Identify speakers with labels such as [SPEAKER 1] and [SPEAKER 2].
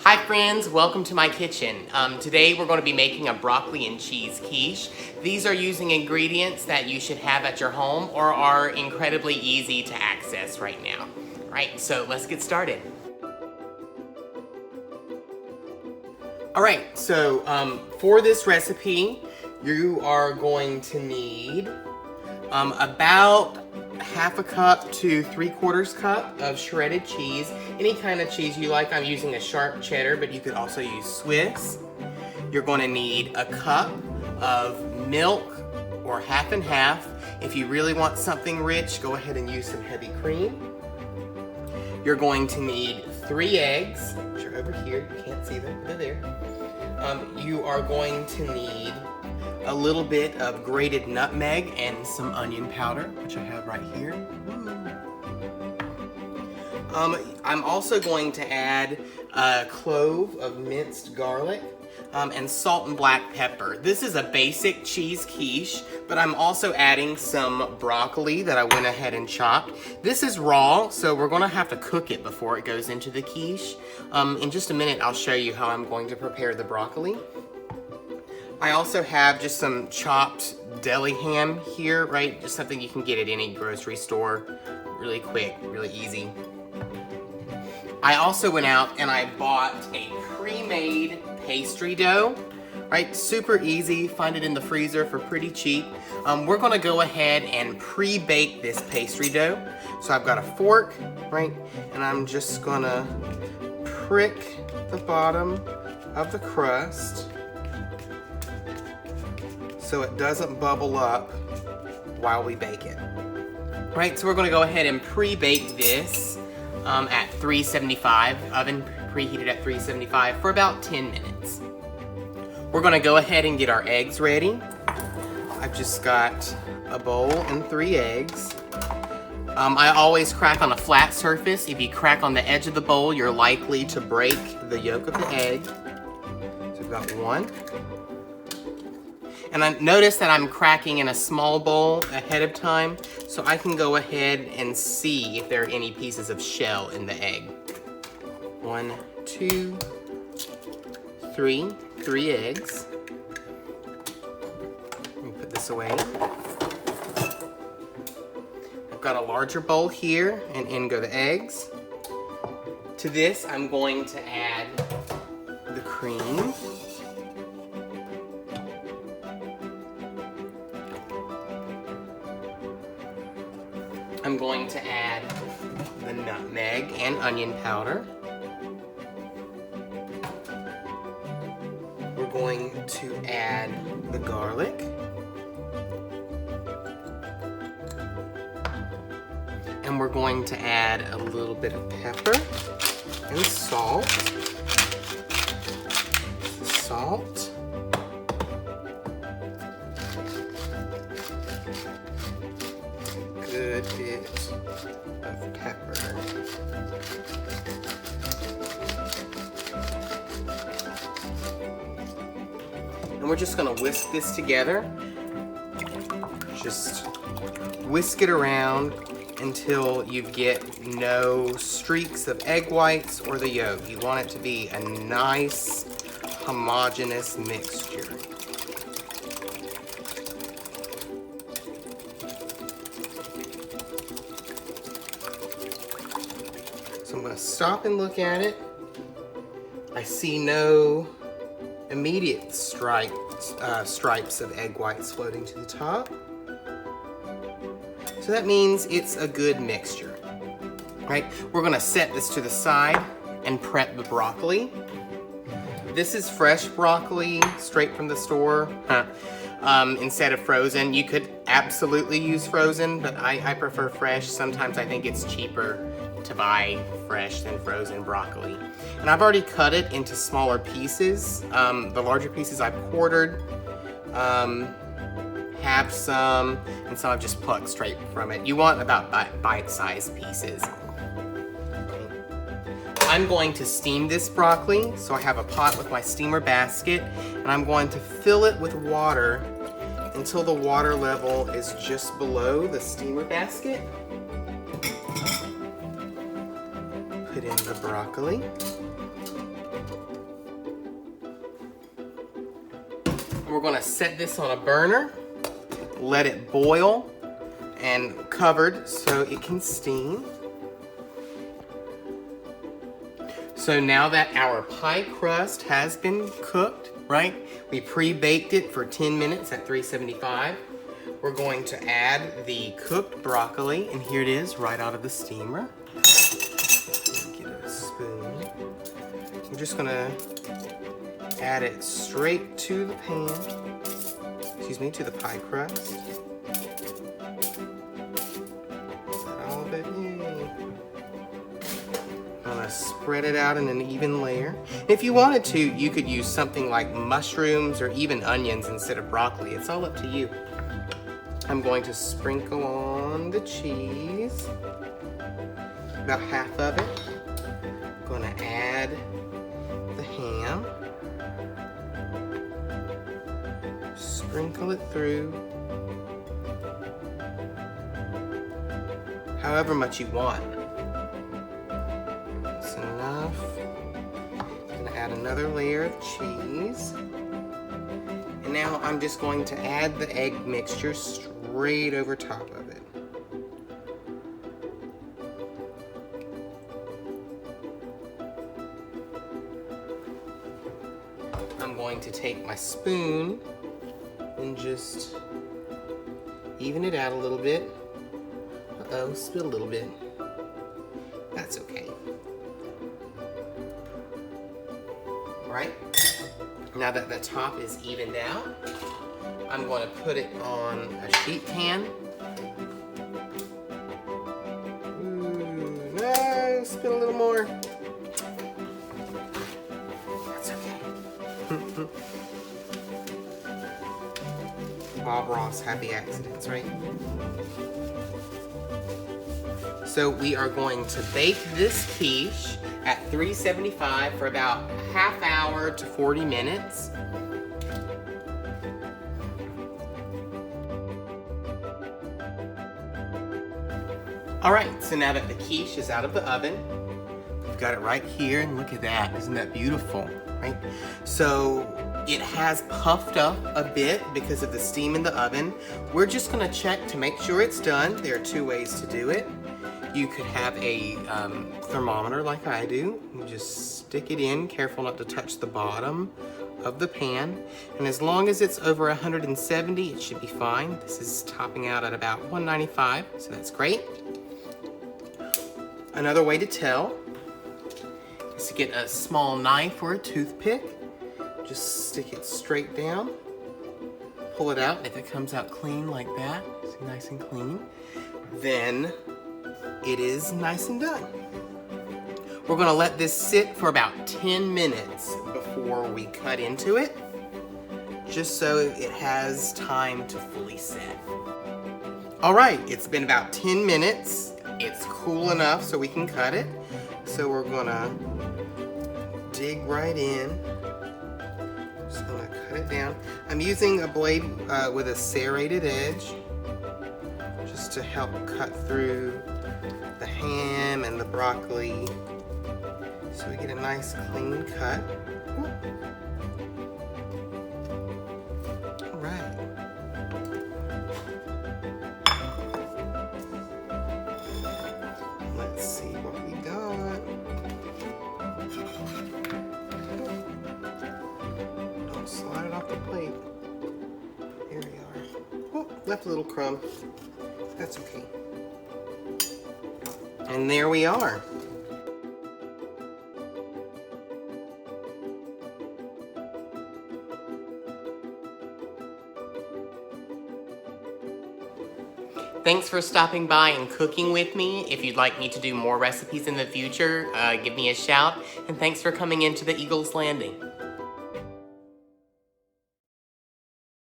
[SPEAKER 1] Hi friends, welcome to my kitchen. Today we're going to be making a broccoli and cheese quiche. These are using ingredients that you should have at your home or are incredibly easy to access right now. Alright, so let's get started. Alright, so for this recipe, you are going to need about half a cup to 3/4 cup of shredded cheese. Any kind of cheese you like. I'm using a sharp cheddar, but you could also use Swiss. You're going to need a cup of milk or half and half. If you really want something rich, go ahead and use some heavy cream. You're going to need 3 eggs, which are over here. You can't see them, but they're there. You are going to need a little bit of grated nutmeg and some onion powder, which I have right here. I'm also going to add a clove of minced garlic and salt and black pepper. This is a basic cheese quiche, but I'm also adding some broccoli that I went ahead and chopped. This is raw, so we're gonna have to cook it before it goes into the quiche. In just a minute, I'll show you how I'm going to prepare the broccoli. I also have just some chopped deli ham here, right? Just something you can get at any grocery store. Really quick, really easy. I also went out and I bought a pre-made pastry dough, right? Super easy, find it in the freezer for pretty cheap. We're gonna go ahead and pre-bake this pastry dough. So I've got a fork, right? And I'm just gonna prick the bottom of the crust so it doesn't bubble up while we bake it. Right, so we're gonna go ahead and pre-bake this at 375, oven preheated at 375 for about 10 minutes. We're gonna go ahead and get our eggs ready. I've just got a bowl and 3 eggs. I always crack on a flat surface. If you crack on the edge of the bowl, you're likely to break the yolk of the egg. So we've got 1. And I notice that I'm cracking in a small bowl ahead of time, so I can go ahead and see if there are any pieces of shell in the egg. 1, 2, 3. 3 eggs. Let me put this away. I've got a larger bowl here, and in go the eggs. To this, I'm going to add the cream. I'm going to add the nutmeg and onion powder. We're going to add the garlic. And we're going to add a little bit of pepper and salt. Salt. Good bit of pepper. And we're just gonna whisk this together. Just whisk it around until you get no streaks of egg whites or the yolk. You want it to be a nice, homogeneous mixture. So I'm going to stop and look at it. I see no immediate stripes of egg whites floating to the top. So that means it's a good mixture. Right? We're going to set this to the side and prep the broccoli. This is fresh broccoli, straight from the store. Instead of frozen. You could absolutely use frozen, but I prefer fresh. Sometimes I think it's cheaper to buy fresh than frozen broccoli. And I've already cut it into smaller pieces. The larger pieces I've quartered, have some, and some I've just plucked straight from it. You want about bite-sized pieces. I'm going to steam this broccoli, so I have a pot with my steamer basket, and I'm going to fill it with water until the water level is just below the steamer basket. Put in the broccoli. We're gonna set this on a burner, let it boil, and covered so it can steam. So now that our pie crust has been cooked, right? We pre-baked it for 10 minutes at 375. We're going to add the cooked broccoli, and here it is right out of the steamer. Get a spoon. We're just gonna add it straight to the pan, to the pie crust. All of it, yay. I'm gonna spread it out in an even layer. If you wanted to, you could use something like mushrooms or even onions instead of broccoli. It's all up to you. I'm going to sprinkle on the cheese, about half of it. I'm gonna add the ham. Sprinkle it through, however much you want. That's enough. I'm gonna add another layer of cheese. And now I'm just going to add the egg mixture straight over top of it. I'm going to take my spoon and just even it out a little bit. Uh-oh, spilled a little bit. That's okay. All right, now that the top is evened out, I'm going to put it on a sheet pan. Ooh, no, spill a little more. That's okay. Bob Ross, happy accidents, right? So we are going to bake this quiche at 375 for about a half hour to 40 minutes. All right, so now that the quiche is out of the oven, we've got it right here, and look at that, isn't that beautiful, right? So it has puffed up a bit because of the steam in the oven. We're just gonna check to make sure it's done. There are two ways to do it. You could have a thermometer like I do. You just stick it in, careful not to touch the bottom of the pan. And as long as it's over 170, it should be fine. This is topping out at about 195, so that's great. Another way to tell is to get a small knife or a toothpick. Just stick it straight down, pull it out. If it comes out clean like that, see, nice and clean, then it is nice and done. We're gonna let this sit for about 10 minutes before we cut into it, just so it has time to fully set. All right, it's been about 10 minutes. It's cool enough so we can cut it. So we're gonna dig right in. Just gonna cut it down. I'm using a blade with a serrated edge, just to help cut through the ham and the broccoli, so we get a nice clean cut. All right. Let's see what we got. Don't slide it off the plate. Here we are. Oh, left a little crumb. That's okay. And there we are. Thanks for stopping by and cooking with me. If you'd like me to do more recipes in the future, give me a shout. And thanks for coming into the Eagle's Landing.